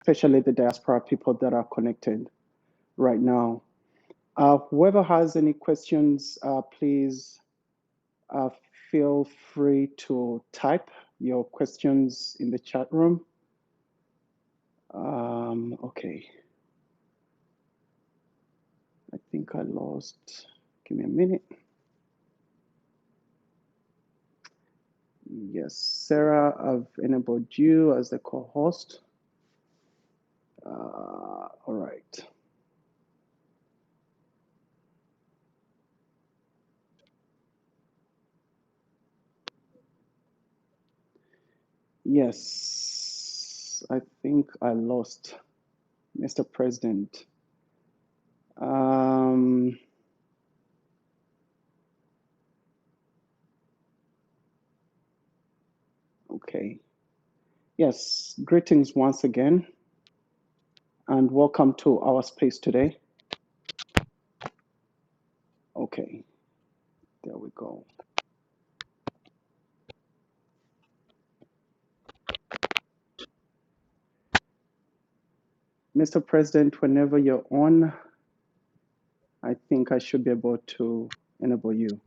especially the diaspora people that are connected right now. Whoever has any questions, please uh, feel free to type your questions in the chat room. Okay. I think I lost. Give me a minute. Yes, Sarah, I've enabled you as the co-host. All right. Yes, I think I lost Mr. President. Okay. Yes, greetings once again, and welcome to our space today. Okay, there we go. Mr. President, whenever you're on, I think I should be able to enable you.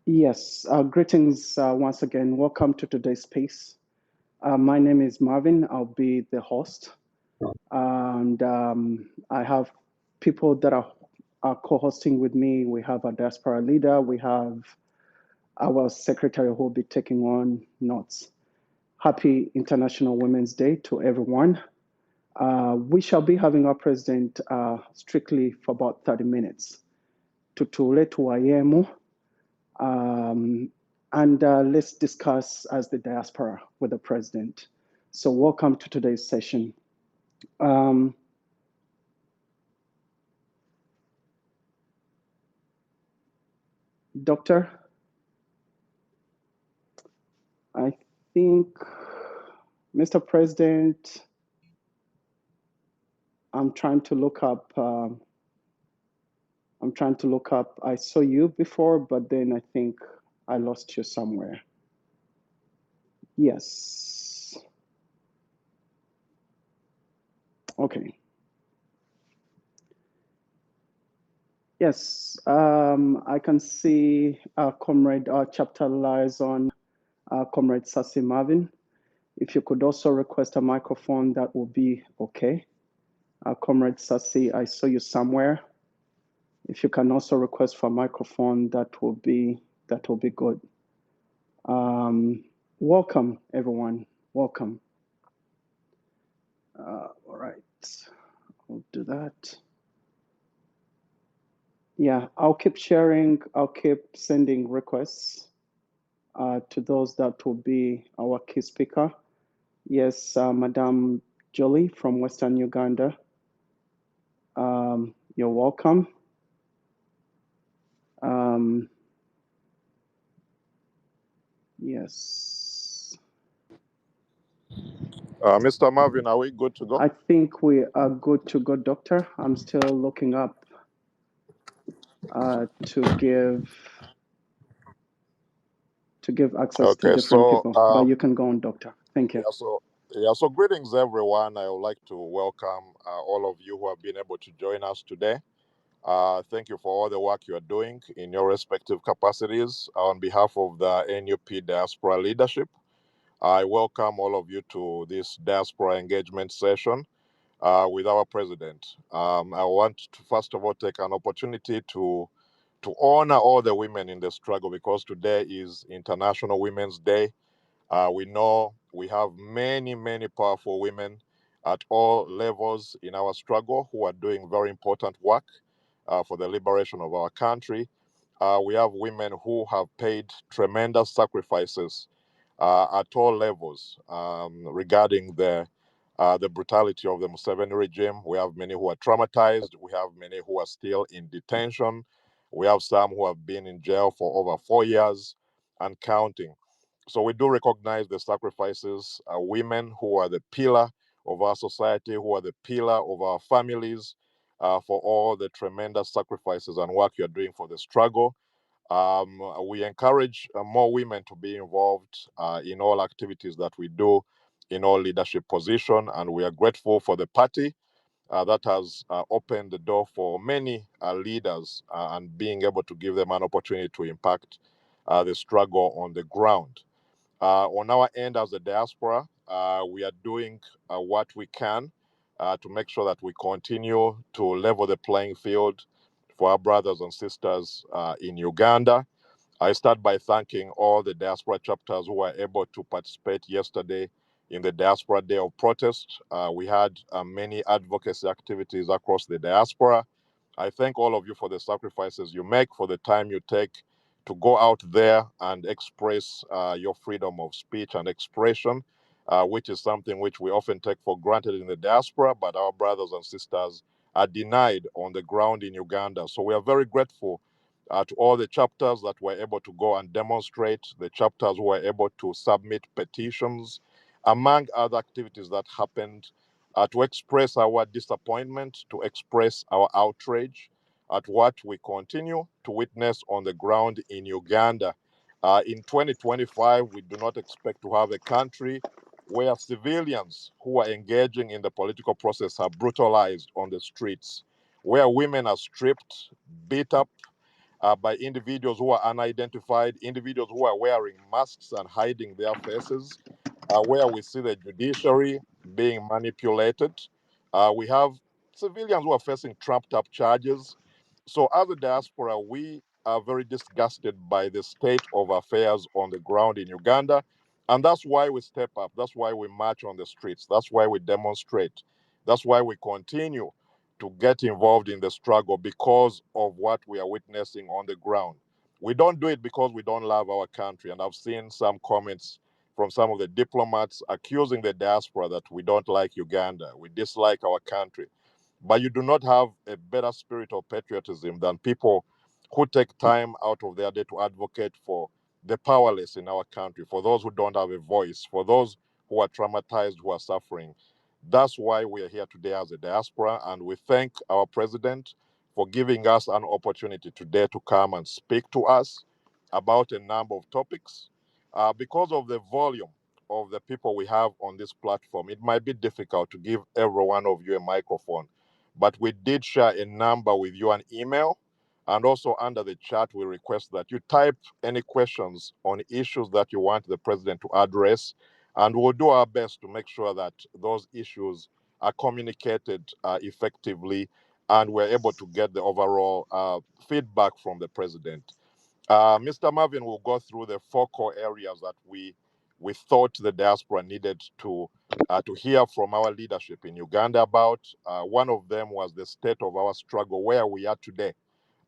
Yes, greetings once again. Welcome to today's space. My name is Marvin. I'll be the host. And I have people that are co-hosting with me. We have a diaspora leader. We have our secretary who will be taking on notes. Happy International Women's Day to everyone. We shall be having our president strictly for about 30 minutes. Tutule tuwayemu. And let's discuss as the diaspora with the president. So welcome to today's session. Doctor, I think, Mr. President, I'm trying to look up. I saw you before, but then I think I lost you somewhere. Yes. Okay. Yes, I can see Comrade, our chapter liaison, Comrade Sasi Marvin. If you could also request a microphone, that would be okay. Comrade Sasi, I saw you somewhere. If you can also request for a microphone, that will be good. Welcome, everyone. Welcome. All right, I'll do that. Yeah, I'll keep sharing. I'll keep sending requests to those that will be our key speaker. Yes, Madame Jolie from Western Uganda. You're welcome. Yes. Mr. Marvin, are we good to go? I think we are good to go, Doctor. I'm still looking up to give access to different people. But you can go on, Doctor. Thank you. So greetings, everyone. I would like to welcome all of you who have been able to join us today. Thank you for all the work you are doing in your respective capacities. On behalf of the NUP Diaspora Leadership, I welcome all of you to this diaspora engagement session with our president. I want to first of all take an opportunity to honor all the women in the struggle, because today is International Women's Day. We know we have many, many powerful women at all levels in our struggle who are doing very important work for the liberation of our country. We have women who have paid tremendous sacrifices at all levels regarding the brutality of the Museveni regime. We have many who are traumatized. We have many who are still in detention. We have some who have been in jail for over 4 years and counting. So we do recognize the sacrifices, women who are the pillar of our society, who are the pillar of our families, for all the tremendous sacrifices and work you're doing for the struggle. We encourage more women to be involved in all activities that we do leadership position, and we are grateful for the party that has opened the door for many leaders and being able to give them an opportunity to impact the struggle on the ground. On our end as a diaspora, we are doing what we can to make sure that we continue to level the playing field for our brothers and sisters in Uganda. I start by thanking all the diaspora chapters who were able to participate yesterday in the Diaspora Day of Protest. We had many advocacy activities across the diaspora. I thank all of you for the sacrifices you make, for the time you take to go out there and express your freedom of speech and expression, which is something which we often take for granted in the diaspora, but our brothers and sisters are denied on the ground in Uganda. So we are very grateful to all the chapters that were able to go and demonstrate, the chapters who were able to submit petitions, among other activities that happened, to express our disappointment, to express our outrage at what we continue to witness on the ground in Uganda. In 2025, we do not expect to have a country where civilians who are engaging in the political process are brutalized on the streets, where women are stripped, beat up, by individuals who are unidentified, individuals who are wearing masks and hiding their faces, where we see the judiciary being manipulated. We have civilians who are facing trumped up charges. So, as a diaspora, we are very disgusted by the state of affairs on the ground in Uganda. And that's why we step up. That's why we march on the streets. That's why we demonstrate. That's why we continue to get involved in the struggle because of what we are witnessing on the ground. We don't do it because we don't love our country. And I've seen some comments from some of the diplomats accusing the diaspora that we don't like Uganda, we dislike our country. But you do not have a better spirit of patriotism than people who take time out of their day to advocate for the powerless in our country, for those who don't have a voice, for those who are traumatized, who are suffering. That's why we are here today as a diaspora, and we thank our president for giving us an opportunity today to come and speak to us about a number of topics. Because of the volume of the people we have on this platform, it might be difficult to give every one of you a microphone, but we did share a number with you, an email, and also under the chat, we request that you type any questions on issues that you want the president to address, and we'll do our best to make sure that those issues are communicated effectively and we're able to get the overall feedback from the president. Mr. Marvin will go through the four core areas that we thought the diaspora needed to hear from our leadership in Uganda about. One of them was the state of our struggle, where we are today.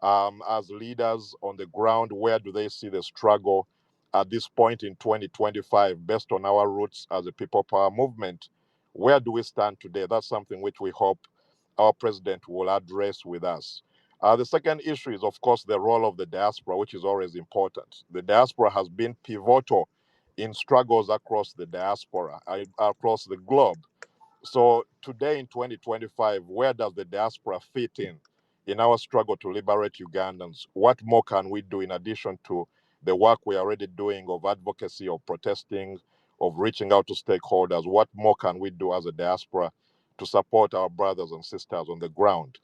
As leaders on the ground, where do they see the struggle at this point in 2025 based on our roots as a people power movement? Where do we stand today? That's something which we hope our president will address with us. The second issue is, of course, the role of the diaspora, which is always important. The diaspora has been pivotal in struggles across the diaspora, across the globe. So today in 2025, where does the diaspora fit in our struggle to liberate Ugandans? What more can we do in addition to the work we're already doing of advocacy, of protesting, of reaching out to stakeholders? What more can we do as a diaspora to support our brothers and sisters on the ground?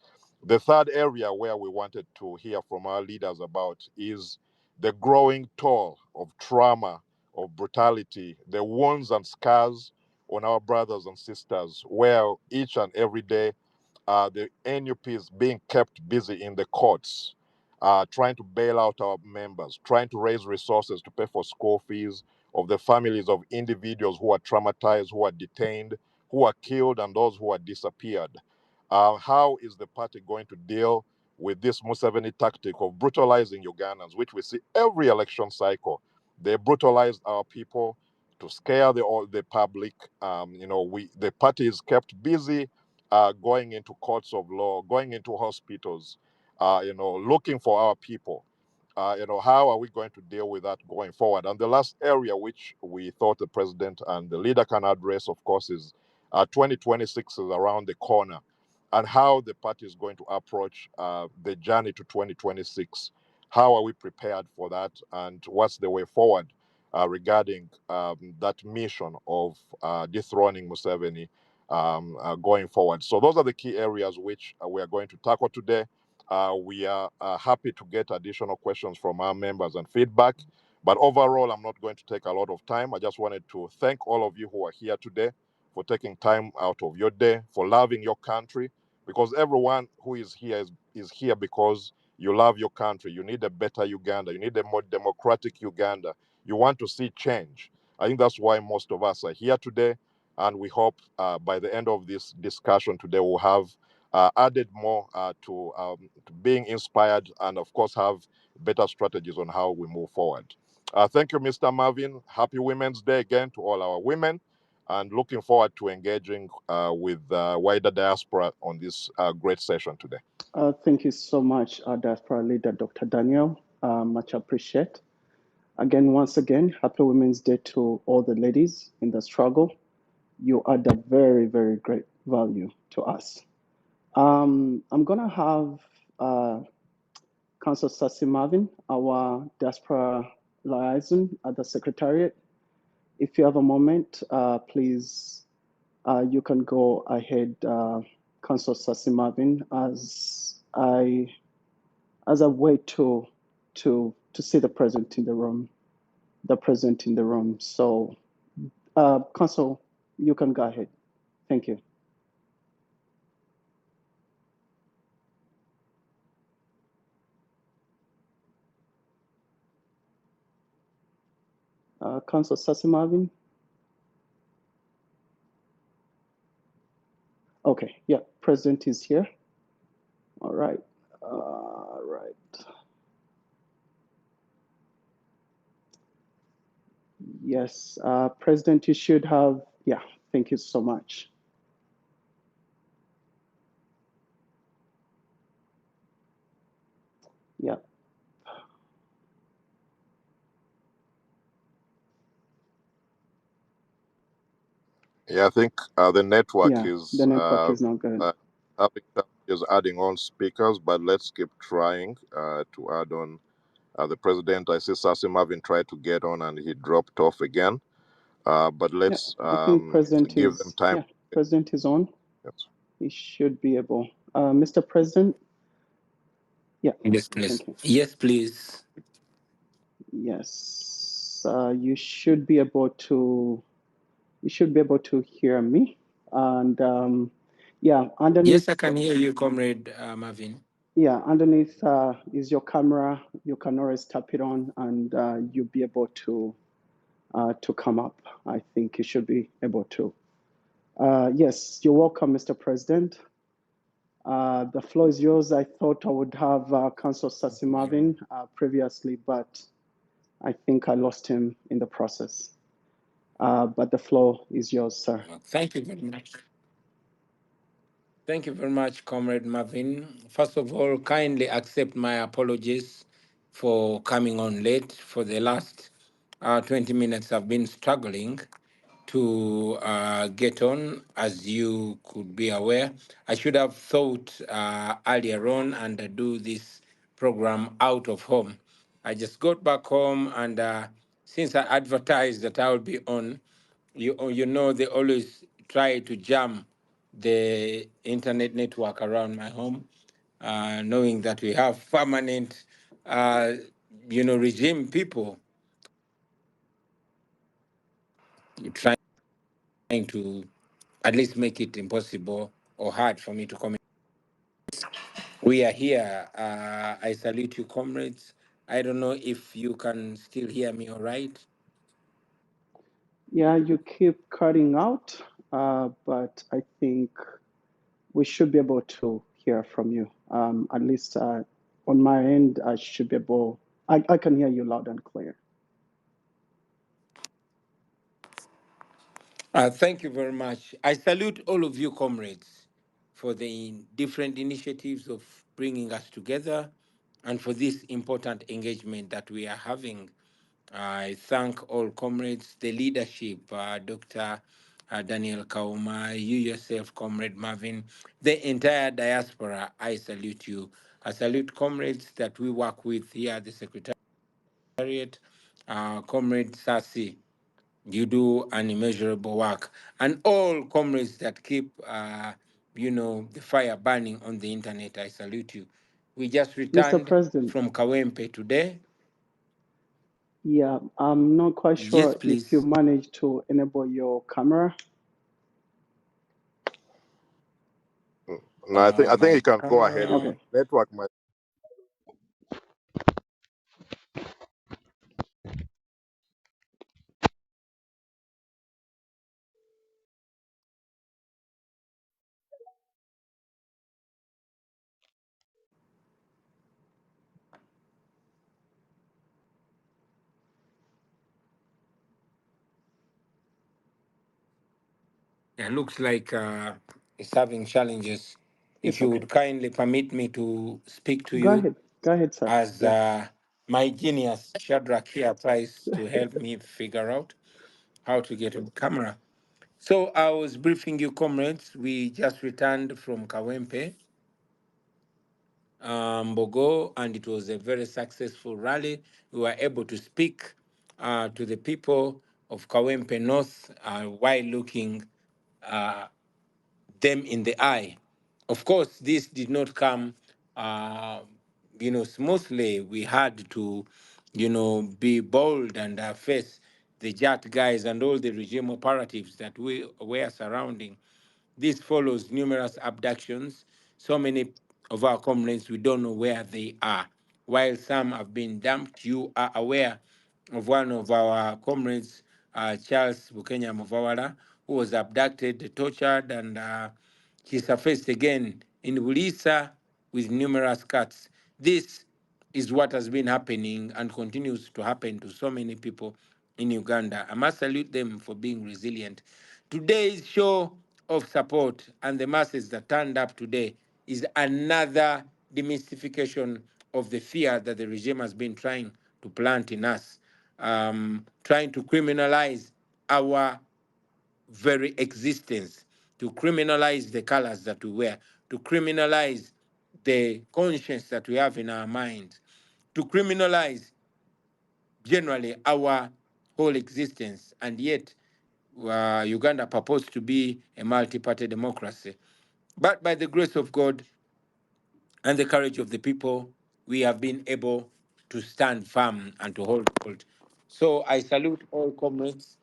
The third area where we wanted to hear from our leaders about is the growing toll of trauma, of brutality, the wounds and scars on our brothers and sisters, where each and every day the NUP is being kept busy in the courts, trying to bail out our members, trying to raise resources to pay for school fees of the families of individuals who are traumatized, who are detained, who are killed, and those who are disappeared. How is the party going to deal with this Museveni tactic of brutalizing Ugandans, which we see every election cycle? They brutalized our people to scare the public. The party is kept busy going into courts of law, going into hospitals, looking for our people. How are we going to deal with that going forward? And the last area which we thought the president and the leader can address, of course, is 2026 is around the corner, and how the party is going to approach the journey to 2026. How are we prepared for that, and what's the way forward? regarding that mission of dethroning Museveni going forward. So those are the key areas which we are going to tackle today. We are happy to get additional questions from our members and feedback. But overall, I'm not going to take a lot of time. I just wanted to thank all of you who are here today for taking time out of your day, for loving your country, because everyone who is here is here because you love your country. You need a better Uganda. You need a more democratic Uganda. You want to see change. I think that's why most of us are here today. And we hope by the end of this discussion today, we'll have added more to being inspired and, of course, have better strategies on how we move forward. Thank you, Mr. Marvin. Happy Women's Day again to all our women, and looking forward to engaging with wider diaspora on this great session today. Thank you so much, Diaspora Leader Dr. Daniel. Much appreciate. Again, once again, happy Women's Day to all the ladies in the struggle. You add a very, very great value to us. I'm going to have Council Sassi Marvin, our diaspora liaison at the Secretariat. If you have a moment, please, you can go ahead, Council Sassi Marvin, as I wait to see the present in the room. So, Council, you can go ahead. Thank you. Council Sassi Marvin. Okay, yeah, President is here. All right. Yes, President, you should have, yeah, thank you so much. Yeah. Yeah, I think the network is not good. Having challenges adding on speakers, but let's keep trying to add on the president. I see Sassi Marvin tried to get on and he dropped off again. But let's I think President give them time. Yeah, President is on. Yes. He should be able. Mr. President. Yeah. Yes, please. Yes, please. Yes. You should be able to. You should be able to hear me. And yeah, underneath. Yes, I can hear you, Comrade Marvin. Yeah, underneath is your camera. You can always tap it on, and you'll be able to come up. I think you should be able to. Yes, you're welcome, Mr. President. The floor is yours. I thought I would have Councillor Sassi Marvin previously, but I think I lost him in the process. But the floor is yours, sir. Thank you very much. Thank you very much, Comrade Marvin. First of all, kindly accept my apologies for coming on late. For the last 20 minutes, I've been struggling to get on, as you could be aware. I should have thought earlier on and do this program out of home. I just got back home, and since I advertised that I will be on, you know, they always try to jam the internet network around my home, knowing that we have permanent, regime people trying to at least make it impossible or hard for me to comment. We are here. I salute you, comrades. I don't know if you can still hear me all right. Yeah, you keep cutting out, but I think we should be able to hear from you. At least on my end, I should be able, I can hear you loud and clear. Thank you very much. I salute all of you, comrades, for the different initiatives of bringing us together and for this important engagement that we are having. I thank all comrades, the leadership, Dr. Daniel Kauma, you yourself, Comrade Marvin, the entire diaspora. I salute you. I salute comrades that we work with here at the Secretariat. Comrade Sasi, you do an immeasurable work. And all comrades that keep, the fire burning on the internet, I salute you. We just Mr. returned President, from Kawempe today. yeah, I'm not quite Yes, sure if you please. managed to enable your camera. No, I think My you can go ahead. camera. Okay. Network might. Yeah, looks like it's having challenges. If It's you okay. would kindly permit me to speak to Go you ahead. Go ahead, sir. as Yeah. my genius Shadrach here tries to help me figure out how to get on camera. So I was briefing you, comrades. We just returned from Kawempe, Mbogo, and it was a very successful rally. We were able to speak to the people of Kawempe North while looking them in the eye. Of course, this did not come, smoothly. We had to, be bold and face the Jat guys and all the regime operatives that we were surrounding. This follows numerous abductions. So many of our comrades, we don't know where they are. While some have been dumped, you are aware of one of our comrades, Charles Bukenya Muvawala, who was abducted, tortured, and he surfaced again in Bulisa with numerous cuts. This is what has been happening and continues to happen to so many people in Uganda. I must salute them for being resilient. Today's show of support and the masses that turned up today is another demystification of the fear that the regime has been trying to plant in us, trying to criminalize our very existence, to criminalize the colors that we wear, to criminalize the conscience that we have in our minds, to criminalize generally our whole existence. And yet, Uganda purports to be a multi-party democracy. But by the grace of God, and the courage of the people, we have been able to stand firm and to hold. So I salute all comrades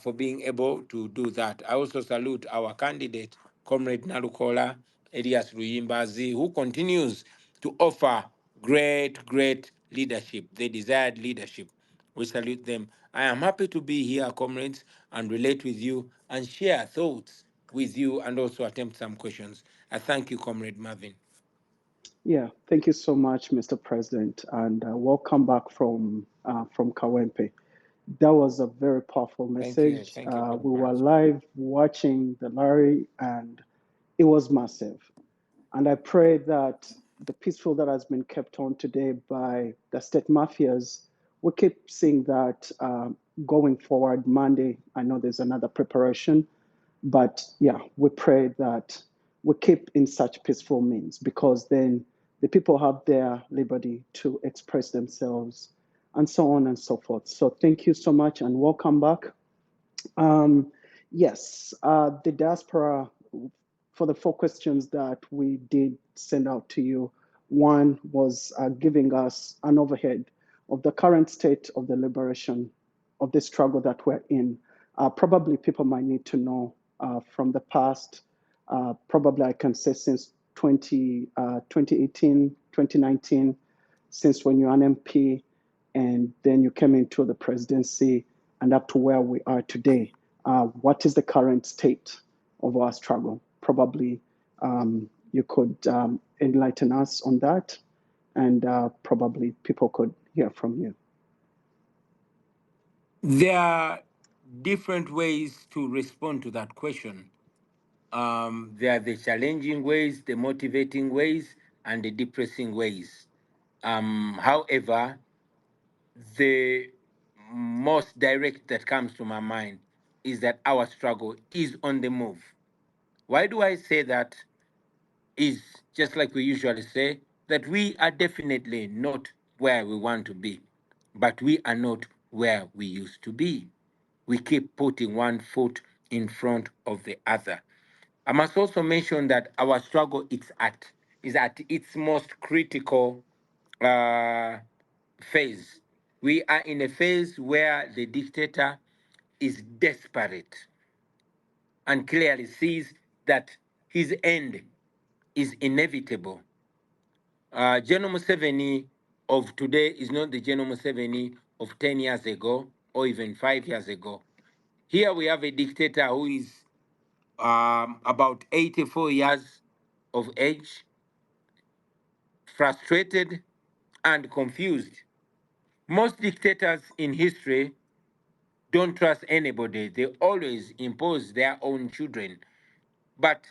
for being able to do that. I also salute our candidate, Comrade Nalukola Elias Ruyimbazi, who continues to offer great leadership, the desired leadership. We salute them. I am happy to be here, comrades, and relate with you and share thoughts with you and also attempt some questions. I thank you, Comrade Marvin. Yeah. Thank you so much, Mr. President, and welcome back from Kawempe. That was a very powerful Thank you. message. Thank you very We were much. live watching the Larry, and it was massive. And I pray that the peaceful that has been kept on today by the state mafias, we keep seeing that going forward. Monday, I know there's another preparation, but yeah, we pray that we keep in such peaceful means, because then the people have their liberty to express themselves and so on and so forth. So thank you so much and welcome back. Um, yes, the diaspora, for the four questions that we did send out to you, one was giving us an overhead of the current state of the liberation of the struggle that we're in. Probably people might need to know from the past, probably I can say since 2018, 2019, since when you're an MP and then you came into the presidency and up to where we are today. What is the current state of our struggle? Probably you could enlighten us on that, and probably people could hear from you. There are different ways to respond to that question. There are the challenging ways, the motivating ways, and the depressing ways. However, the most direct that comes to my mind is that our struggle is on the move. Why do I say that? Is just like we usually say, that we are definitely not where we want to be, but we are not where we used to be. We keep putting one foot in front of the other. I must also mention that our struggle is at its most critical phase. We are in a phase where the dictator is desperate and clearly sees that his end is inevitable. General Museveni of today is not the General Museveni of 10 years ago or even 5 years ago. Here we have a dictator who is about 84 years of age, frustrated and confused. Most dictators in history don't trust anybody. They always impose their own children. But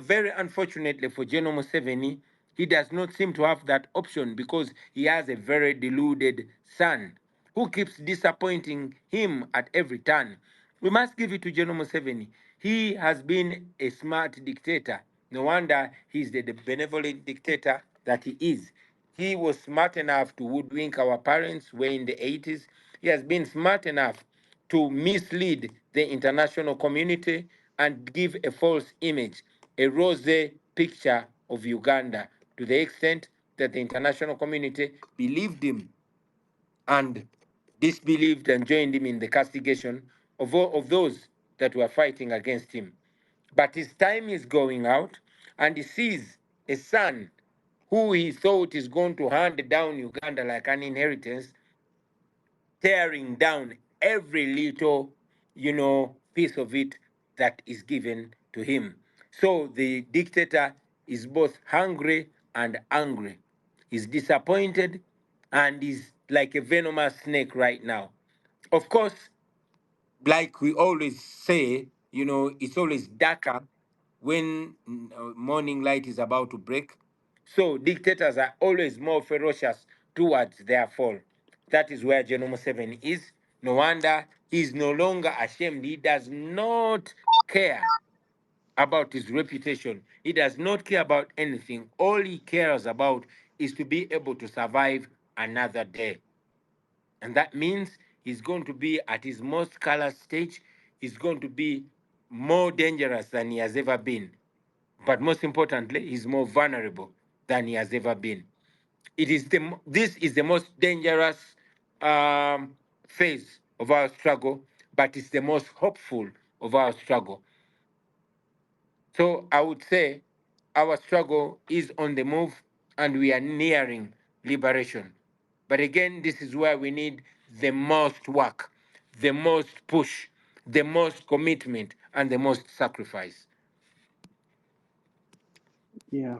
very unfortunately for General Museveni, he does not seem to have that option because he has a very deluded son who keeps disappointing him at every turn. We must give it to General Museveni. He has been a smart dictator. No wonder he's the benevolent dictator that he is. He was smart enough to woodwink our parents way in the 80s. He has been smart enough to mislead the international community and give a false image, a rose picture of Uganda, to the extent that the international community believed him and disbelieved and joined him in the castigation of all of those that were fighting against him. But his time is going out, and he sees a son who he thought is going to hand down Uganda like an inheritance, tearing down every little, piece of it that is given to him. So the dictator is both hungry and angry. He's disappointed and is like a venomous snake right now. Of course, like we always say, it's always darker when morning light is about to break. So dictators are always more ferocious towards their fall. That is where General Museveni is. No wonder he's no longer ashamed. He does not care about his reputation. He does not care about anything. All he cares about is to be able to survive another day. And that means he's going to be at his most color stage. He's going to be more dangerous than he has ever been. But most importantly, he's more vulnerable than he has ever been. This is the most dangerous phase of our struggle, but it's the most hopeful of our struggle. So I would say our struggle is on the move and we are nearing liberation. But again, this is where we need the most work, the most push, the most commitment, and the most sacrifice. Yeah,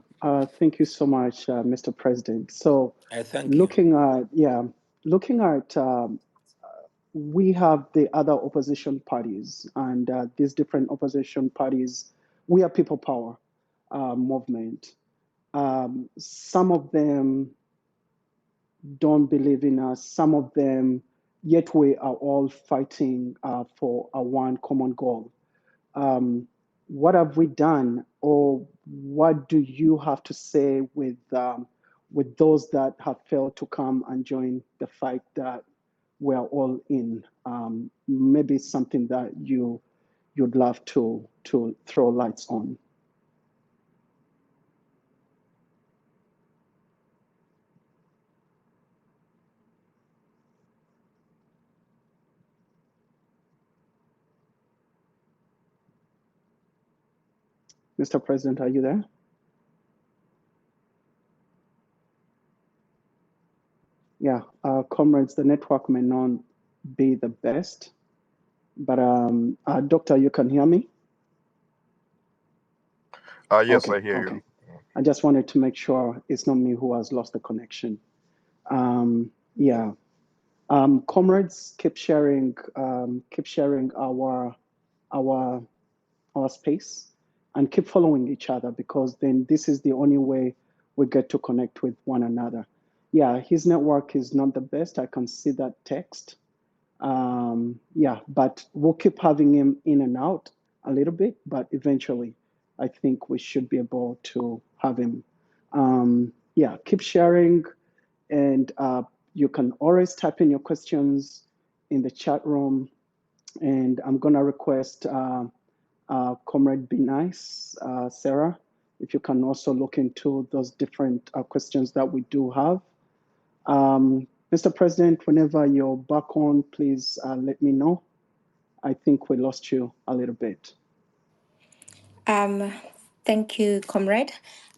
thank you so much, Mr. President. So, I thank you. looking at we have the other opposition parties, and these different opposition parties, we are people power movement. Some of them don't believe in us. Some of them, yet we are all fighting for a one common goal. What have we done, or what do you have to say with those that have failed to come and join the fight that we're all in? Maybe something that you'd love to throw lights on. Mr. President, are you there? Yeah, comrades, the network may not be the best, but Doctor, you can hear me? Yes, Okay, I hear okay. you. I just wanted to make sure it's not me who has lost the connection. Yeah. Comrades, keep sharing our space and keep following each other, because then this is the only way we get to connect with one another. Yeah, his network is not the best. I can see that text. Yeah, but we'll keep having him in and out a little bit, but eventually I think we should be able to have him. Yeah, keep sharing, and you can always type in your questions in the chat room, and I'm gonna request Comrade Be Nice, Sarah, if you can also look into those different questions that we do have. Mr. President, whenever you're back on, please let me know. I think we lost you a little bit. Thank you, Comrade.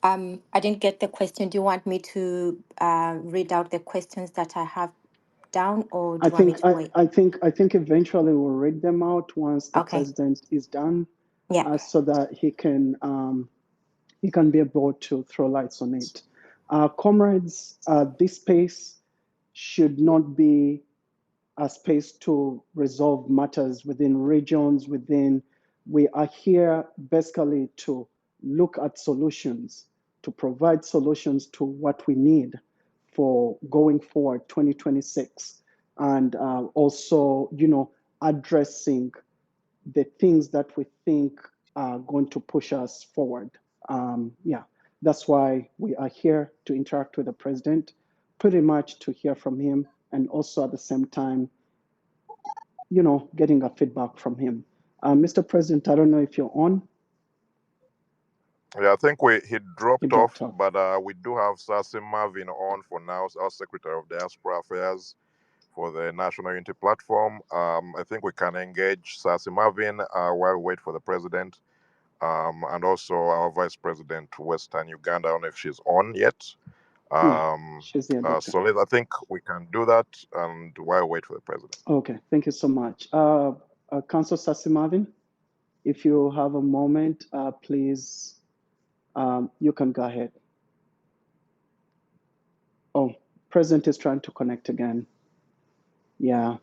I didn't get the question. Do you want me to read out the questions that I have down, or do you want me to wait? I think eventually we'll read them out once the Okay. president is done, Yeah. so that he can be able to throw lights on it. Comrades, this space should not be a space to resolve matters within regions, we are here basically to look at solutions, to provide solutions to what we need for going forward 2026, and also, addressing the things that we think are going to push us forward. Yeah, that's why we are here to interact with the president, pretty much to hear from him, and also at the same time, getting a feedback from him. Mr. President, I don't know if you're on. Yeah, I think he dropped off, off. but we do have Sassy Marvin on for now, our Secretary of Diaspora Affairs for the National Unity Platform. I think we can engage Sassy Marvin while we wait for the president, and also our Vice President Western Uganda. I don't know if she's on yet. She's here, Doctor. So I think we can do that, and while we wait for the president. Okay, thank you so much. Council Sassy Marvin, if you have a moment, please, you can go ahead. Oh, President is trying to connect again. Yeah,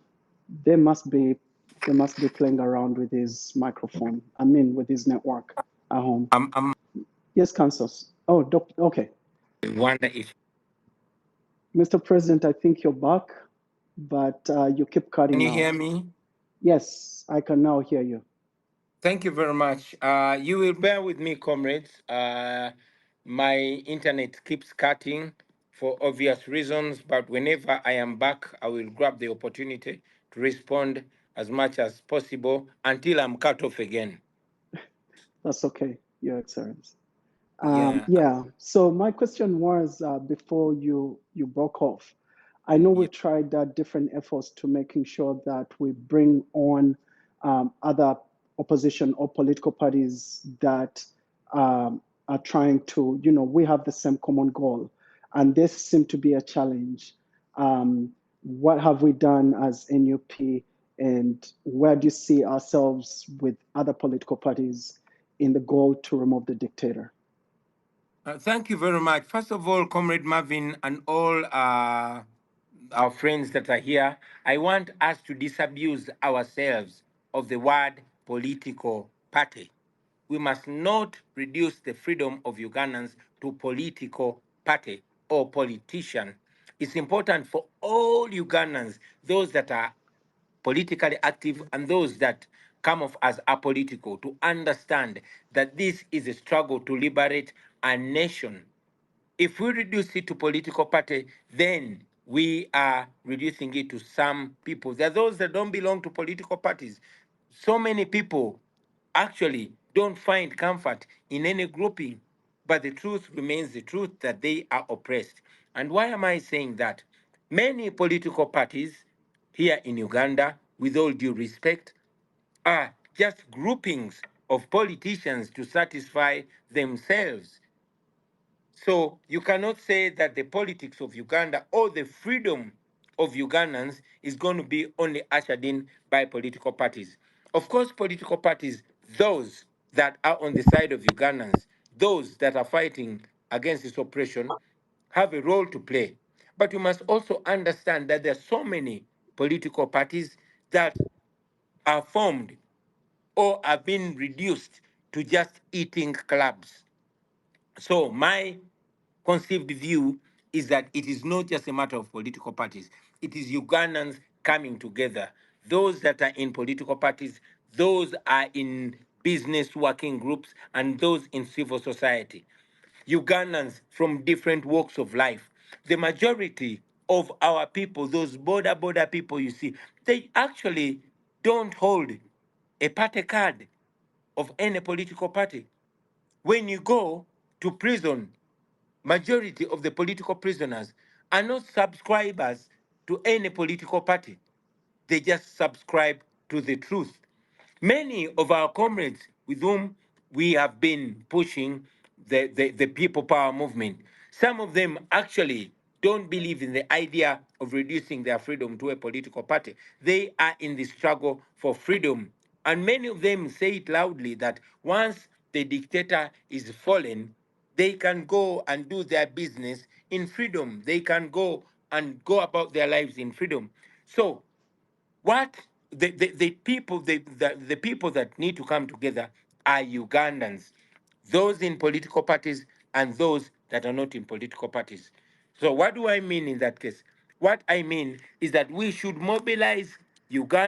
they must be playing around with his microphone. I mean, with his network at home. Yes, Councils. Oh, okay. Wonder if Mr. President, I think you're back, but you keep cutting out. Can you hear me? Yes, I can now hear you. Thank you very much. You will bear with me, comrades. My internet keeps cutting for obvious reasons, but whenever I am back, I will grab the opportunity to respond as much as possible until I'm cut off again. That's okay, Your Excellency. Yeah. Yeah. So my question was, before you broke off, I know we've tried different efforts to making sure that we bring on other opposition or political parties that are trying to, we have the same common goal, and this seemed to be a challenge. What have we done as NUP, and where do you see ourselves with other political parties in the goal to remove the dictator? Thank you very much. First of all, Comrade Marvin and all our friends that are here, I want us to disabuse ourselves of the word political party. We must not reduce the freedom of Ugandans to political party or politician. It's important for all Ugandans, those that are politically active and those that come off as apolitical, to understand that this is a struggle to liberate a nation. If we reduce it to political party, then we are reducing it to some people. There are those that don't belong to political parties. So many people actually don't find comfort in any grouping, but the truth remains the truth that they are oppressed. And why am I saying that? Many political parties here in Uganda, with all due respect, are just groupings of politicians to satisfy themselves. So you cannot say that the politics of Uganda or the freedom of Ugandans is going to be only ushered in by political parties. Of course, political parties, those that are on the side of Ugandans, those that are fighting against this oppression, have a role to play. But you must also understand that there are so many political parties that are formed or have been reduced to just eating clubs. So my conceived view is that it is not just a matter of political parties. It is Ugandans coming together. Those that are in political parties, those are in business working groups, and those in civil society. Ugandans from different walks of life. The majority of our people, those border people you see, they actually don't hold a party card of any political party. When you go to prison, majority of the political prisoners are not subscribers to any political party. They just subscribe to the truth. Many of our comrades with whom we have been pushing the people power movement, some of them actually don't believe in the idea of reducing their freedom to a political party. They are in the struggle for freedom. And many of them say it loudly that once the dictator is fallen, they can go and do their business in freedom. They can go and go about their lives in freedom. So what the people the people that need to come together are Ugandans, those in political parties and those that are not in political parties. So what do I mean in that case? What I mean is that we should mobilize Uganda,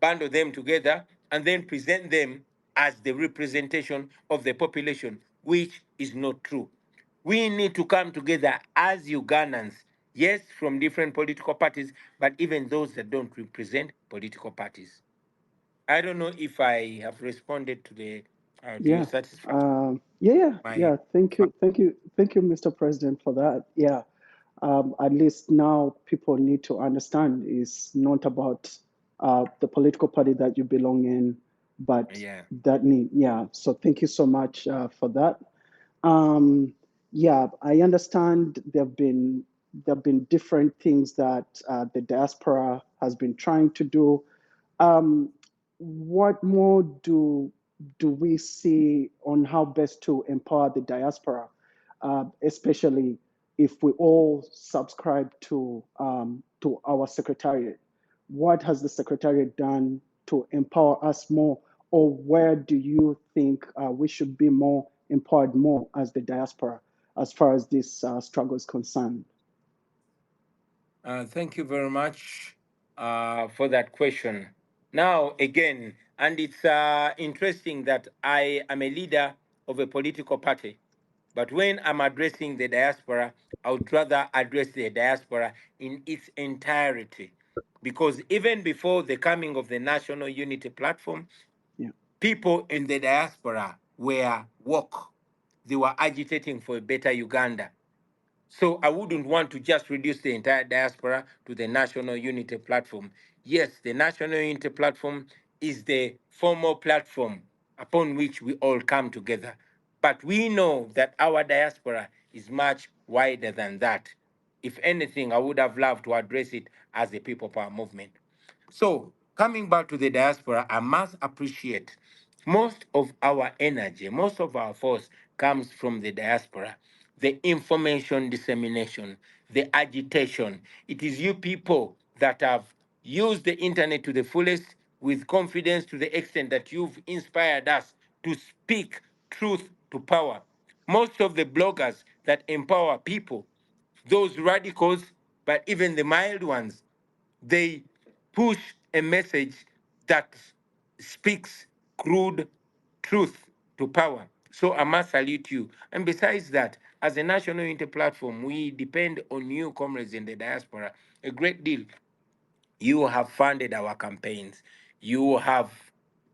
bundle them together, and then present them as the representation of the population, which is not true. We need to come together as Ugandans, yes, from different political parties, but even those that don't represent political parties. I don't know if I have responded to the to your Yeah. satisfaction. My, Yeah. Thank you, Mr. President, for that. Yeah. At least now people need to understand it's not about the political party that you belong in, but yeah. that need. Yeah. So thank you so much for that. Um, yeah, I understand there have been different things that the diaspora has been trying to do. Um, what more do we see on how best to empower the diaspora, especially if we all subscribe to our secretariat? What has the secretariat done to empower us more, or where do you think we should be more empowered more as the diaspora, as far as this struggle is concerned? Thank you very much for that question. Now, again, and it's interesting that I am a leader of a political party, but when I'm addressing the diaspora, I would rather address the diaspora in its entirety. Because even before the coming of the National Unity Platform, Yeah. people in the diaspora were woke. They were agitating for a better Uganda. So I wouldn't want to just reduce the entire diaspora to the National Unity Platform. Yes, the National Unity Platform is the formal platform upon which we all come together. But we know that our diaspora is much wider than that. If anything, I would have loved to address it as a people power movement. So, coming back to the diaspora, I must appreciate most of our energy, most of our force comes from the diaspora. The information dissemination, the agitation. It is you people that have used the internet to the fullest with confidence to the extent that you've inspired us to speak truth to power. Most of the bloggers that empower people, those radicals, but even the mild ones, they push a message that speaks crude truth to power. So I must salute you. And besides that, as a national unity platform, we depend on you, comrades in the diaspora, a great deal. You have funded our campaigns. You have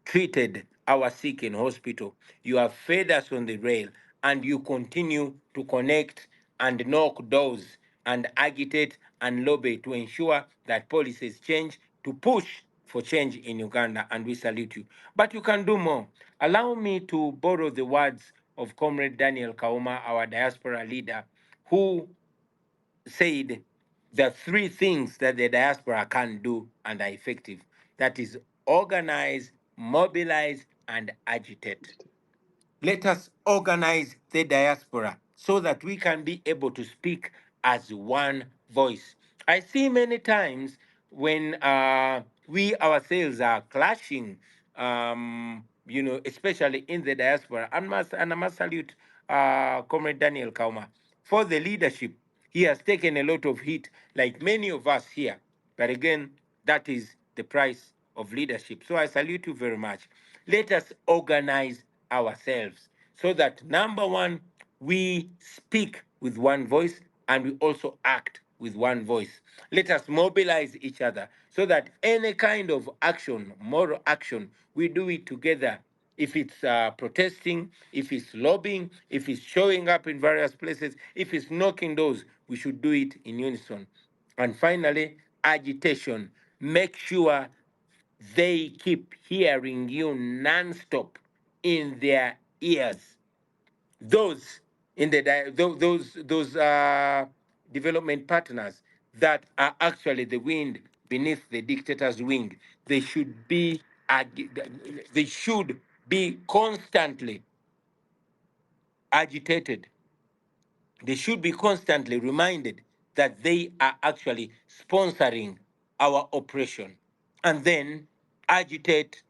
treated our sick in hospital. You have fed us on the rail, and you continue to connect and knock doors and agitate and lobby to ensure that policies change, to push for change in Uganda, and we salute you. But you can do more. Allow me to borrow the words of Comrade Daniel Kauma, our diaspora leader, who said the three things that the diaspora can do and are effective. That is organize, mobilize, and agitate. Let us organize the diaspora so that we can be able to speak as one voice. I see many times when we ourselves are clashing, especially in the diaspora. And I must salute Comrade Daniel Kauma for the leadership. He has taken a lot of heat, like many of us here. But again, that is the price of leadership. So I salute you very much. Let us organize ourselves so that number one, we speak with one voice and we also act with one voice. Let us mobilize each other so that any kind of action, moral action, we do it together. If it's protesting, if it's lobbying, if it's showing up in various places, if it's knocking doors, we should do it in unison. And finally, agitation. Make sure they keep hearing you nonstop in their ears. Those in the those development partners that are actually the wind beneath the dictator's wing, they should be they should be constantly agitated. They should be constantly reminded that they are actually sponsoring our oppression, and then agitate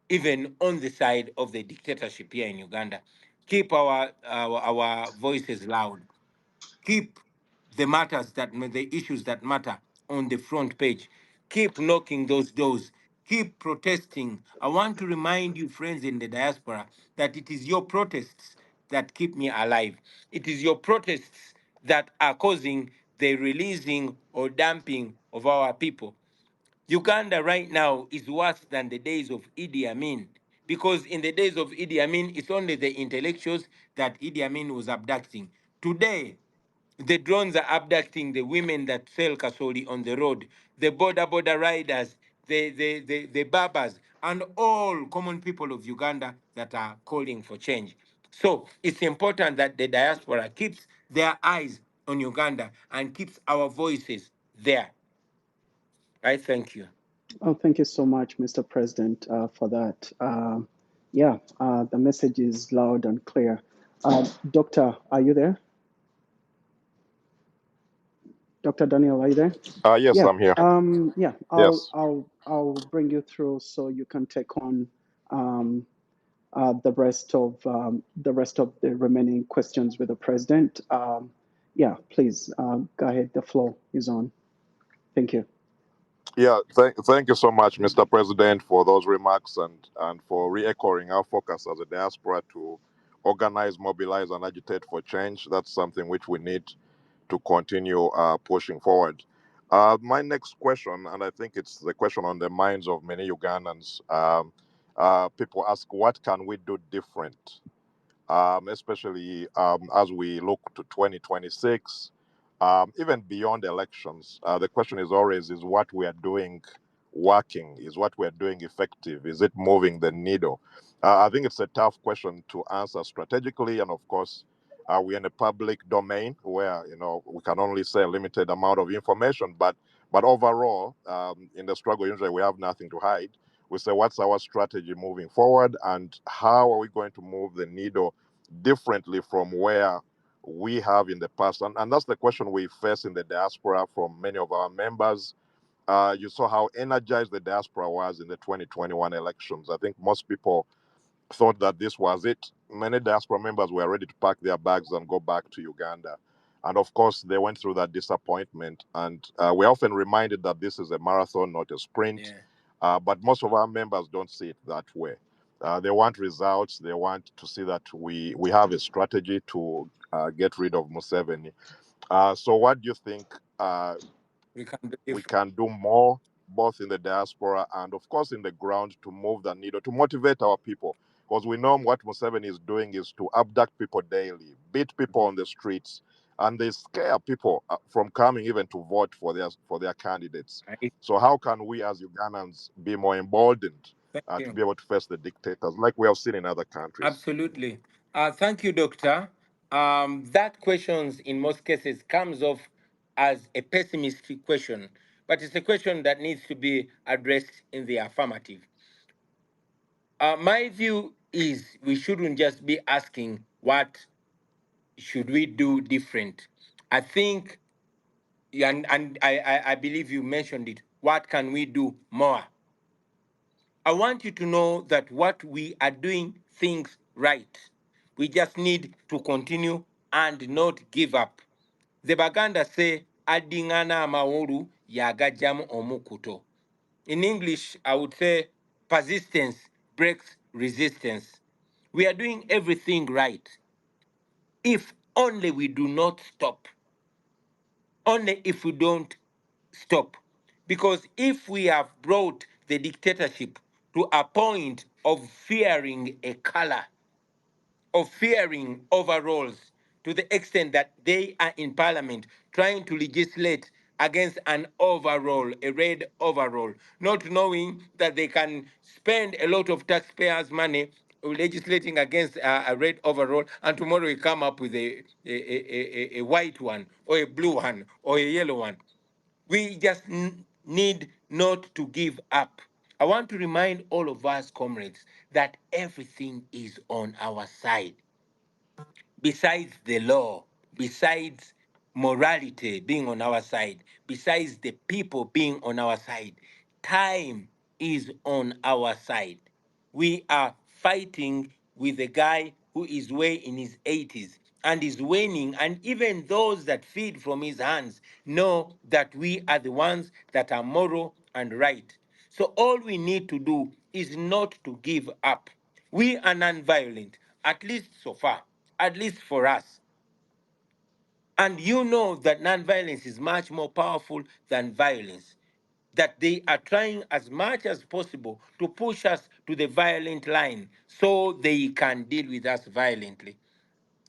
even on the side of the dictatorship here in Uganda. Keep our voices loud. Keep the matters that the issues that matter on the front page. Keep knocking those doors. Keep protesting. I want to remind you, friends in the diaspora, that it is your protests that keep me alive. It is your protests that are causing the releasing or dumping of our people. Uganda right now is worse than the days of Idi Amin, because in the days of Idi Amin, it's only the intellectuals that Idi Amin was abducting. Today, the drones are abducting the women that sell kasoli on the road, the border riders, the barbers, and all common people of Uganda that are calling for change. So it's important that the diaspora keeps their eyes on Uganda and keeps our voices there. I thank you. Oh, thank you so much, Mr. President, for that. Yeah, the message is loud and clear. Doctor, are you there? Dr. Daniel, are you there? Yes, Yeah. I'm here. Yeah, Yes. I'll bring you through so you can take on the rest of the remaining questions with the president. Yeah, please go ahead. The floor is on. Thank you. Yeah, thank you so much, Mr. President, for those remarks and for re-echoing our focus as a diaspora to organize, mobilize, and agitate for change. That's something which we need to continue pushing forward. My next question, and I think it's the question on the minds of many Ugandans, people ask, what can we do different, especially as we look to 2026, even beyond elections. The question is always, is what we are doing working? Is what we are doing effective? Is it moving the needle? I think it's a tough question to answer strategically, and of course, we're in a public domain where we can only say a limited amount of information. But overall, in the struggle, usually we have nothing to hide. We say, what's our strategy moving forward, and how are we going to move the needle differently from where we have in the past? And that's the question we face in the diaspora from many of our members. You saw how energized the diaspora was in the 2021 elections. I think most people thought that this was it. Many diaspora members were ready to pack their bags and go back to Uganda. And of course, they went through that disappointment. And we're often reminded that this is a marathon, not a sprint. Yeah. But most of our members don't see it that way. They want results. They want to see that we have a strategy to get rid of Museveni. So, what do you think We can do we different. can do more, both in the diaspora and, of course, in the ground, to move the needle, to motivate our people? Because we know what Museveni is doing is to abduct people daily, beat people on the streets, and they scare people from coming even to vote for their candidates. Right? So how can we as Ugandans be more emboldened Thank to you. be able to face the dictators like we have seen in other countries? Absolutely. Thank you, Doctor. That questions in most cases comes off as a pessimistic question, but it's a question that needs to be addressed in the affirmative. My view is we shouldn't just be asking what should we do different. I think, and I believe you mentioned it, what can we do more? I want you to know that what we are doing things right. We just need to continue and not give up. The Baganda say, adingana mauru yagajamu omukuto. In English, I would say, persistence breaks resistance. We are doing everything right. If only we do not stop. Only if we don't stop. Because if we have brought the dictatorship to a point of fearing a color, of fearing overalls, to the extent that they are in parliament trying to legislate against an overall, a red overall, not knowing that they can spend a lot of taxpayers' money legislating against a red overall, and tomorrow we come up with a white one, or a blue one, or a yellow one. We just need not to give up. I want to remind all of us, comrades, that everything is on our side. Besides the law, besides morality being on our side, besides the people being on our side, time is on our side. We are fighting with a guy who is way in his 80s and is waning, and even those that feed from his hands know that we are the ones that are moral and right. So all we need to do is not to give up. We are non-violent, at least so far, at least for us. And you know that non-violence is much more powerful than violence. That they are trying as much as possible to push us to the violent line so they can deal with us violently.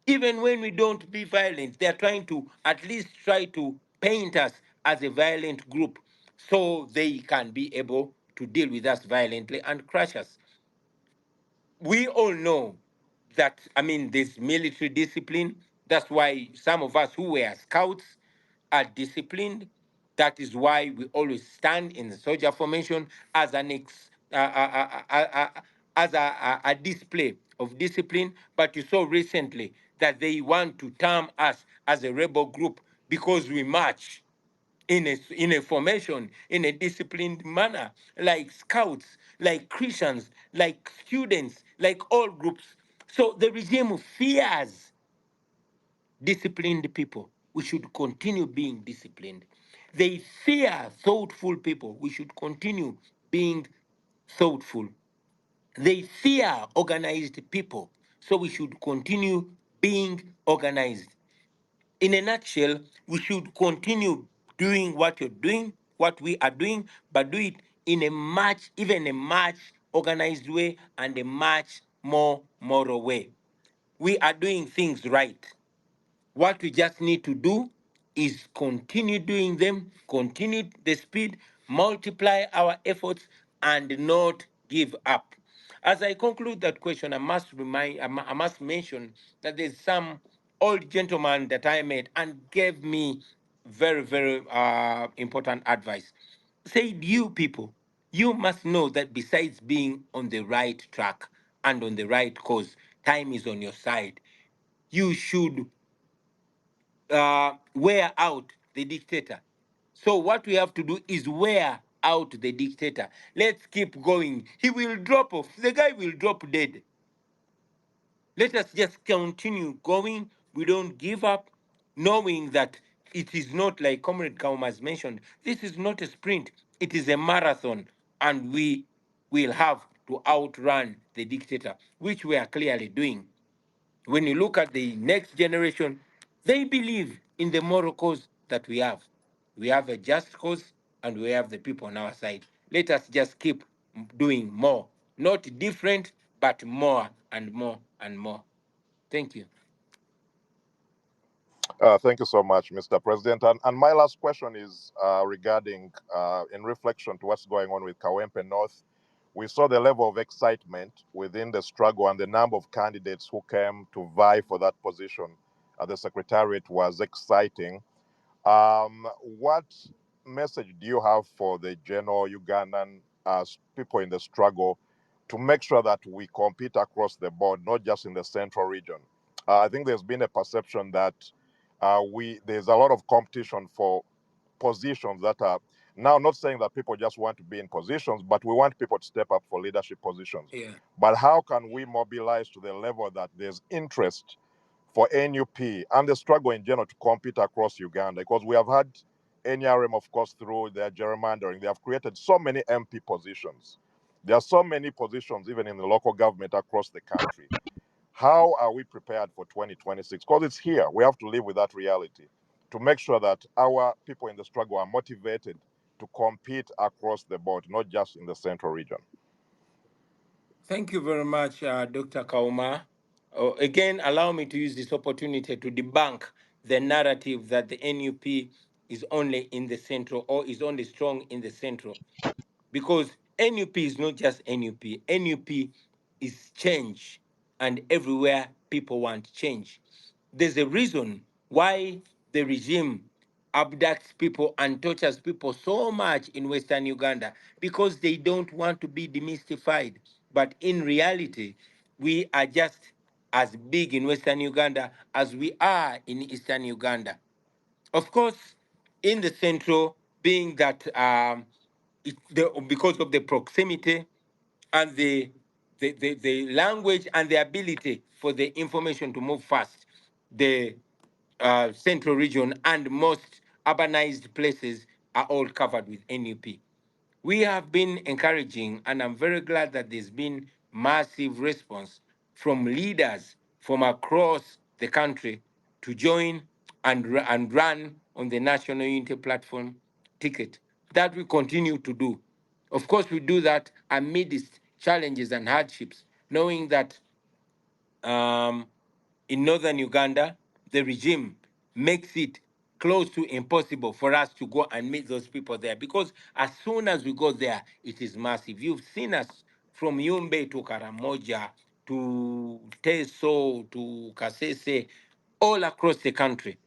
Even when we don't be violent, they're trying to at least try to paint us as a violent group so they can be able to deal with us violently and crush us. We all know that, I mean, there's military discipline. That's why some of us who were scouts are disciplined. That is why we always stand in the soldier formation as a display of discipline. But you saw recently that they want to term us as a rebel group because we march in a formation, in a disciplined manner, like scouts, like Christians, like students, like all groups. So the regime fears disciplined people. We should continue being disciplined. They fear thoughtful people. We should continue being thoughtful. They fear organized people. So we should continue being organized. In a nutshell, we should continue doing what you're doing, what we are doing, but do it in even a much organized way and a much more moral way. We are doing things right. What we just need to do is continue doing them, continue the speed, multiply our efforts, and not give up. As I conclude that question, I must mention that there's some old gentleman that I met and gave me very, very important advice. Said, you people, you must know that besides being on the right track and on the right course, time is on your side. You should wear out the dictator. So what we have to do is wear out the dictator. Let's keep going. He will drop off. The guy will drop dead. Let us just continue going. We don't give up, knowing that it is not like Comrade Kaum has mentioned. This is not a sprint. It is a marathon, and we will have to outrun the dictator, which we are clearly doing. When you look at the next generation, they believe in the moral cause that we have. We have a just cause and we have the people on our side. Let us just keep doing more, not different, but more and more and more. Thank you. Thank you so much, Mr. President. And my last question is regarding, in reflection to what's going on with Kawempe North. We saw the level of excitement within the struggle, and the number of candidates who came to vie for that position at the Secretariat was exciting. What message do you have for the general Ugandan people in the struggle to make sure that we compete across the board, not just in the central region? I think there's been a perception that there's a lot of competition for positions that are now, not saying that people just want to be in positions, but we want people to step up for leadership positions. Yeah. But how can we mobilize to the level that there's interest for NUP and the struggle in general to compete across Uganda, because we have had NRM, of course, through their gerrymandering. They have created so many MP positions. There are so many positions even in the local government across the country. How are we prepared for 2026? Because it's here. We have to live with that reality to make sure that our people in the struggle are motivated to compete across the board, not just in the central region. Thank you very much, Dr. Kauma. Again, allow me to use this opportunity to debunk the narrative that the NUP is only in the central or is only strong in the central, because NUP is not just NUP. NUP is change, and everywhere people want change. There's a reason why the regime abducts people and tortures people so much in Western Uganda, because they don't want to be demystified. But in reality, we are just as big in Western Uganda as we are in Eastern Uganda. Of course, in the central, being that because of the proximity and the language and the ability for the information to move fast, the central region and most urbanized places are all covered with NUP. We have been encouraging, and I'm very glad that there's been massive response from leaders from across the country to join and run on the National Unity Platform ticket. That we continue to do. Of course, we do that amidst challenges and hardships, knowing that um, in northern Uganda, the regime makes it close to impossible for us to go and meet those people there, because as soon as we go there, it is massive. You've seen us from Yumbe to Karamoja to Teso to Kasese, all across the country.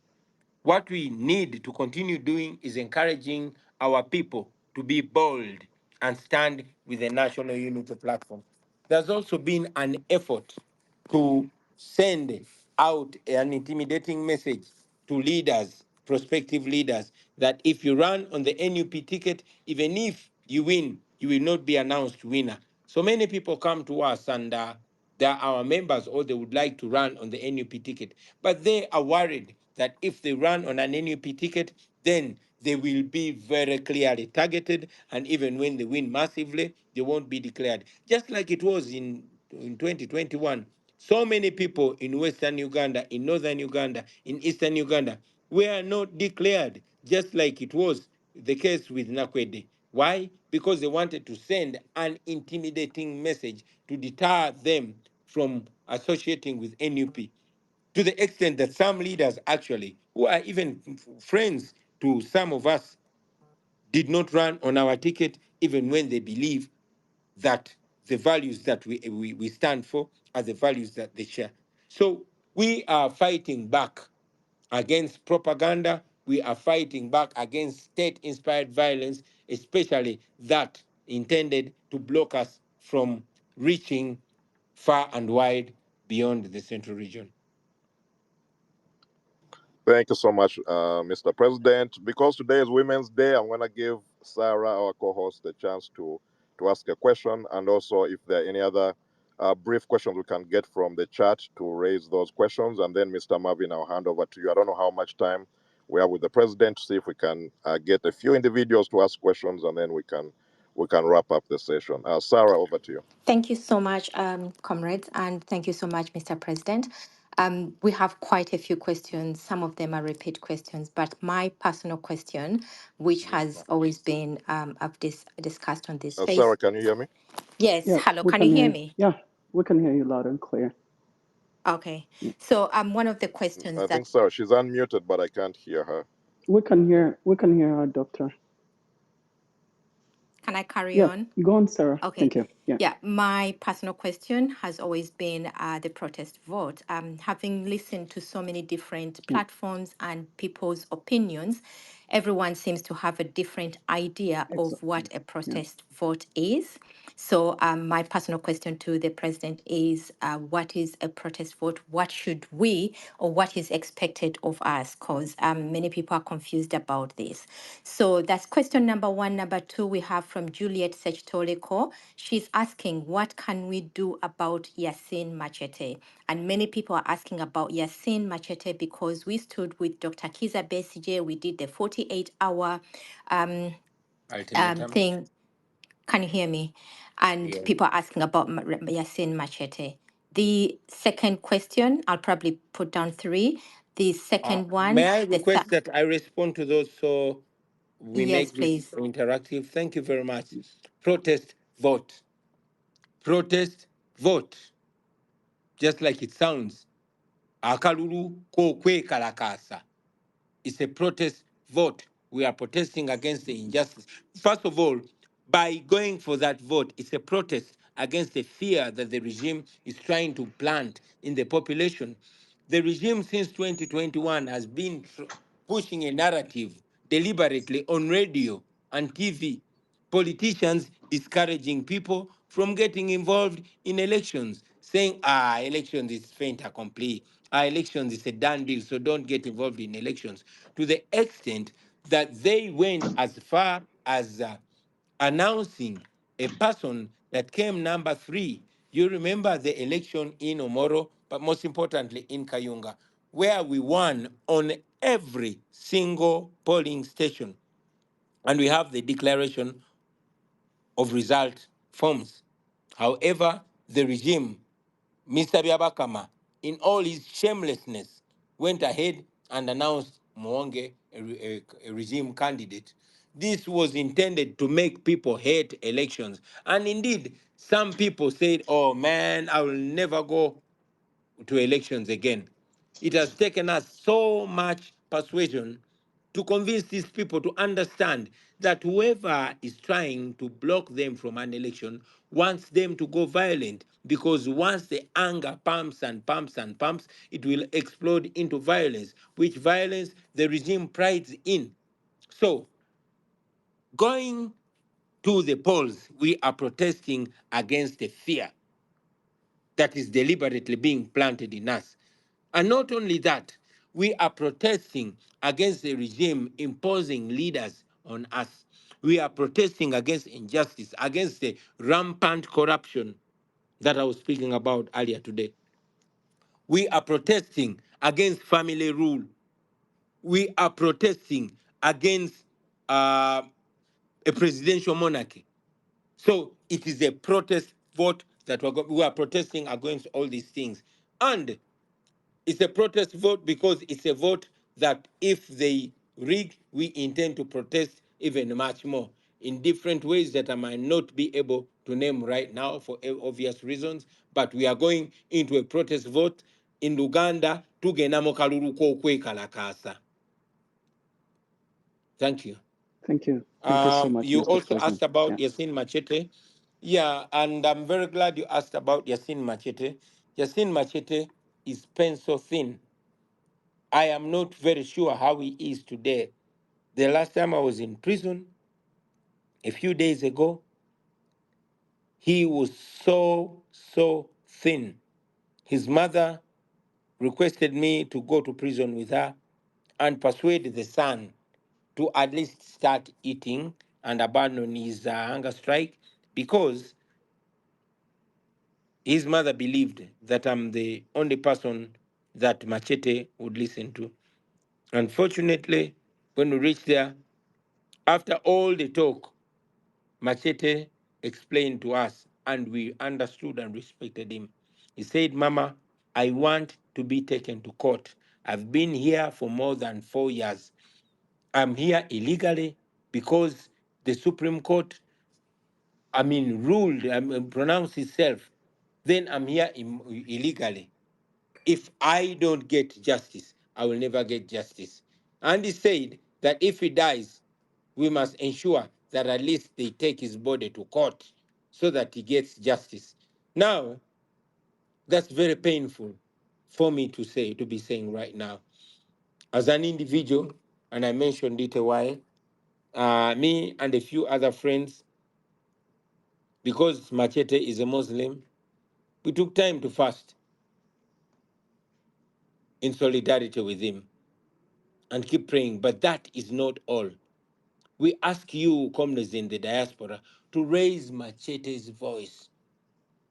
What we need to continue doing is encouraging our people to be bold and stand with the National Unity Platform. There's also been an effort to send out an intimidating message to leaders, prospective leaders, that if you run on the NUP ticket, even if you win, you will not be announced winner. So many people come to us and they're our members, or they would like to run on the NUP ticket, but they are worried that if they run on an NUP ticket, then they will be very clearly targeted, and even when they win massively, they won't be declared. Just like it was in 2021. So many people in Western Uganda, in Northern Uganda, in Eastern Uganda were not declared, just like it was the case with Nakwede. Why? Because they wanted to send an intimidating message to deter them from associating with NUP, to the extent that some leaders actually, who are even friends to some of us, did not run on our ticket, even when they believe that the values that we stand for are the values that they share. So we are fighting back against propaganda. We are fighting back against state-inspired violence, especially that intended to block us from reaching far and wide beyond the central region. Thank you so much, Mr. President. Because today is Women's Day, I'm going to give Sarah, our co-host, the chance to ask a question, and also if there are any other brief questions we can get from the chat to raise those questions, and then Mr. Marvin, I'll hand over to you. I don't know how much time we have with the president to see if we can get a few individuals to ask questions, and then we can wrap up the session. Sarah, over to you. Thank you so much, comrades, and thank you so much, Mr. President. We have quite a few questions. Some of them are repeat questions, but my personal question, which has always been discussed on this space. Sarah, can you hear me? Yes. Yeah, Hello. we Can you hear hear me? Yeah, we can hear you loud and clear. Okay. So one of the questions I think Sarah, she's unmuted, but I can't hear her. We can hear our doctor. Can I carry Yeah, on? go on, Sarah. Okay. Thank you. Yeah, my personal question has always been the protest vote. Having listened to so many different platforms and people's opinions, everyone seems to have a different idea of Exactly. what a Yeah. protest vote is. So my personal question to the president is, what is a protest vote? What should we, or what is expected of us? Because many people are confused about this. So that's question number one. Number two, we have from Juliet Sechtoleko. She's asking, what can we do about Yasin Machete? And many people are asking about Yasin Machete because we stood with Dr. Kiza Besige. We did the 48-hour Ultimatum. thing. Can you hear me? And Yeah. people are asking about Yasin Machete. The second question, I'll probably put down three. The second May one, I request that I respond to those so we yes, make this please. interactive? Thank you very much. Protest, vote. Protest, vote. Just like it sounds. Akalulu kokwe kalakasa. It's a protest vote. We are protesting against the injustice. First of all, by going for that vote, it's a protest against the fear that the regime is trying to plant in the population. The regime since 2021 has been pushing a narrative deliberately on radio and TV, politicians discouraging people from getting involved in elections, saying, elections is fait accompli, elections is a done deal, so don't get involved in elections, to the extent that they went as far as announcing a person that came number 3. You remember the election in Omoro, but most importantly in Kayunga, where we won on every single polling station. And we have the declaration of result forms. However, the regime, Mr. Biabakama, in all his shamelessness, went ahead and announced Mwonge a regime candidate. This was intended to make people hate elections. And indeed, some people said, oh man, I will never go to elections again. It has taken us so much persuasion to convince these people to understand that whoever is trying to block them from an election wants them to go violent, because once the anger pumps and pumps and pumps, it will explode into violence, which violence the regime prides in. So, going to the polls, we are protesting against the fear that is deliberately being planted in us. And not only that, we are protesting against the regime imposing leaders on us. We are protesting against injustice, against the rampant corruption that I was speaking about earlier today. We are protesting against family rule. We are protesting against a presidential monarchy. So it is a protest vote that we are protesting against all these things. And it's a protest vote because it's a vote that if they rig, we intend to protest even much more in different ways that I might not be able to name right now for obvious reasons. But we are going into a protest vote in Uganda. Tugenamo kalulu kokwe kalakasa. Thank you. Thank you. Thank you so much, You Mr. also President. asked about Yeah. Yasin Machete. Yeah, and I'm very glad you asked about Yasin Machete. Yasin Machete is pencil thin. I am not very sure how he is today. The last time I was in prison, a few days ago, he was so thin. His mother requested me to go to prison with her and persuade the son to at least start eating and abandon his hunger strike, because his mother believed that I'm the only person that Machete would listen to. Unfortunately, when we reached there, after all the talk, Machete explained to us, and we understood and respected him. He said, Mama, I want to be taken to court. I've been here for more than 4 years. I'm here illegally because the Supreme Court, ruled, pronounced itself. Then I'm here illegally. If I don't get justice, I will never get justice. And he said that if he dies, we must ensure that at least they take his body to court so that he gets justice. Now, that's very painful for me to say, to be saying right now. As an individual, and I mentioned it a while. Me and a few other friends, because Machete is a Muslim, we took time to fast in solidarity with him and keep praying. But that is not all. We ask you, comrades in the diaspora, to raise Machete's voice,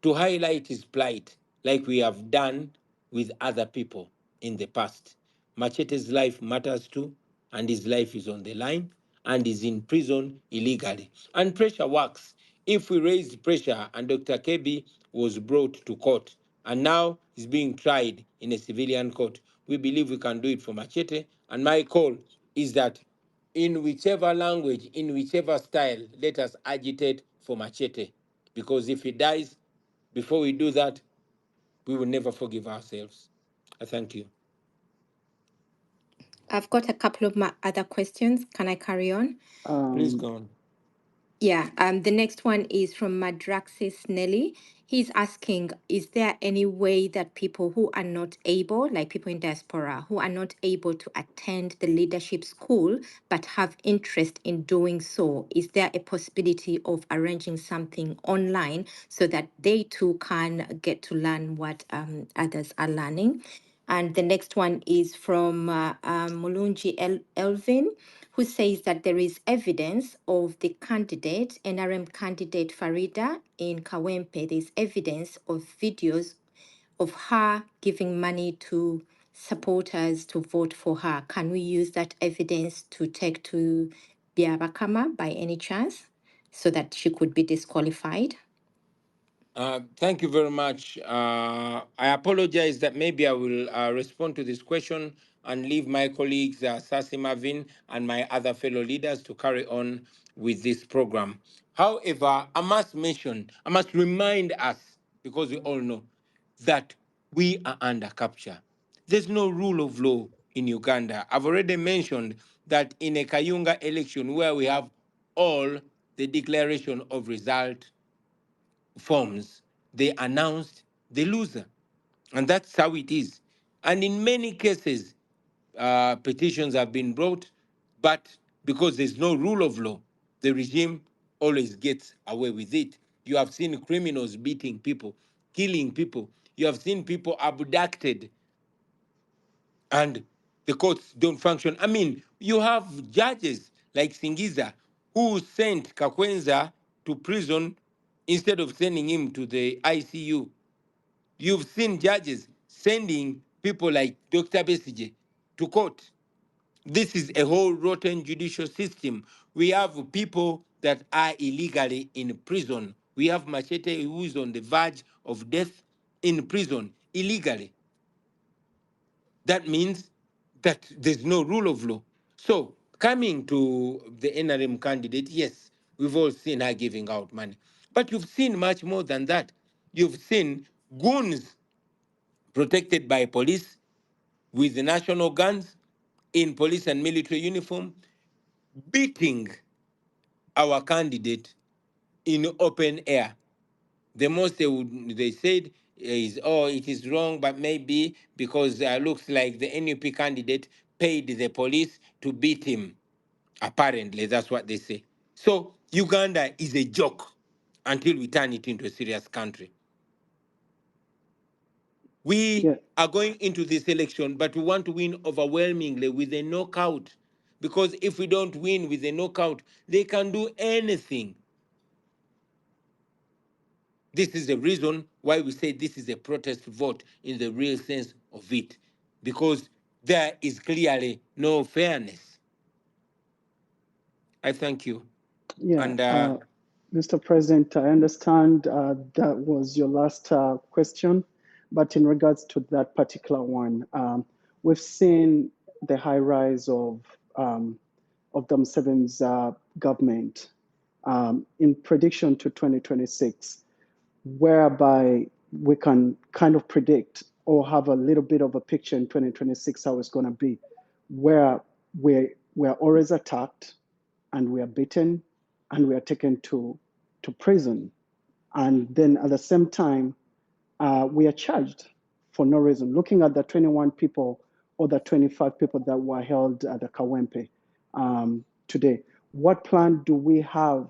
to highlight his plight, like we have done with other people in the past. Machete's life matters too, and his life is on the line, and is in prison illegally. And pressure works. If we raised pressure and Dr. Kebi was brought to court, and now is being tried in a civilian court, we believe we can do it for Machete. And my call is that in whichever language, in whichever style, let us agitate for Machete. Because if he dies, before we do that, we will never forgive ourselves. I thank you. I've got a couple of my other questions. Can I carry on? Please Um, go on. Yeah, the next one is from Madraxis Nelly. He's asking, is there any way that people who are not able, like people in diaspora, who are not able to attend the leadership school but have interest in doing so, is there a possibility of arranging something online so that they too can get to learn what others are learning? And the next one is from Mulunji Elvin, who says that there is evidence of the candidate, NRM candidate Farida in Kawempe. There's evidence of videos of her giving money to supporters to vote for her. Can we use that evidence to take to Biarakama by any chance so that she could be disqualified? Thank you very much. I apologize that maybe I will respond to this question and leave my colleagues, Sasi Marvin and my other fellow leaders to carry on with this program. However, I must remind us, because we all know, that we are under capture. There's no rule of law in Uganda. I've already mentioned that in a Kayunga election where we have all the declaration of result forms, they announced the loser. And that's how it is. And in many cases, petitions have been brought, but because there's no rule of law, the regime always gets away with it. You have seen criminals beating people, killing people. You have seen people abducted, and the courts don't function. I mean, you have judges like Singiza who sent Kakwenza to prison instead of sending him to the ICU. You've seen judges sending people like Dr. Besige to court. This is a whole rotten judicial system. We have people that are illegally in prison. We have Machete who is on the verge of death in prison illegally. That means that there's no rule of law. So coming to the NRM candidate, yes, we've all seen her giving out money. But you've seen much more than that. You've seen goons protected by police with the national guns in police and military uniform, beating our candidate in open air. The most they said is, oh, it is wrong, but maybe because looks like the NUP candidate paid the police to beat him. Apparently, that's what they say. So Uganda is a joke until we turn it into a serious country. We yeah, are going into this election, but we want to win overwhelmingly with a knockout. Because if we don't win with a knockout, they can do anything. This is the reason why we say this is a protest vote in the real sense of it, because there is clearly no fairness. I thank you. yeah. And Mr. President, I understand that was your last question, but in regards to that particular one, we've seen the high rise of the Museveni's government in prediction to 2026, whereby we can kind of predict or have a little bit of a picture in 2026 how it's going to be, where we're always attacked and we are beaten and we are taken to prison. And then at the same time, we are charged for no reason. Looking at the 21 people other 25 people that were held at the Kawempe today. What plan do we have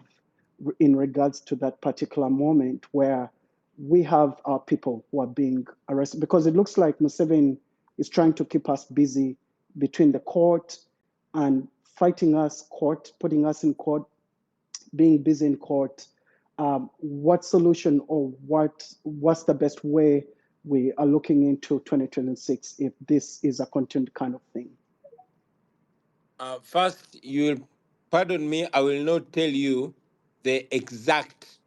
in regards to that particular moment where we have our people who are being arrested? Because it looks like Museveni is trying to keep us busy between the court and fighting us, court, putting us in court, being busy in court. What solution or what's the best way we are looking into 2026 if this is a continued kind of thing? First, you'll pardon me, I will not tell you the exact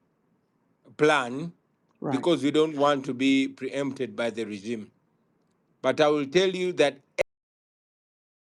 plan Right. because we don't want to be preempted by the regime. But I will tell you that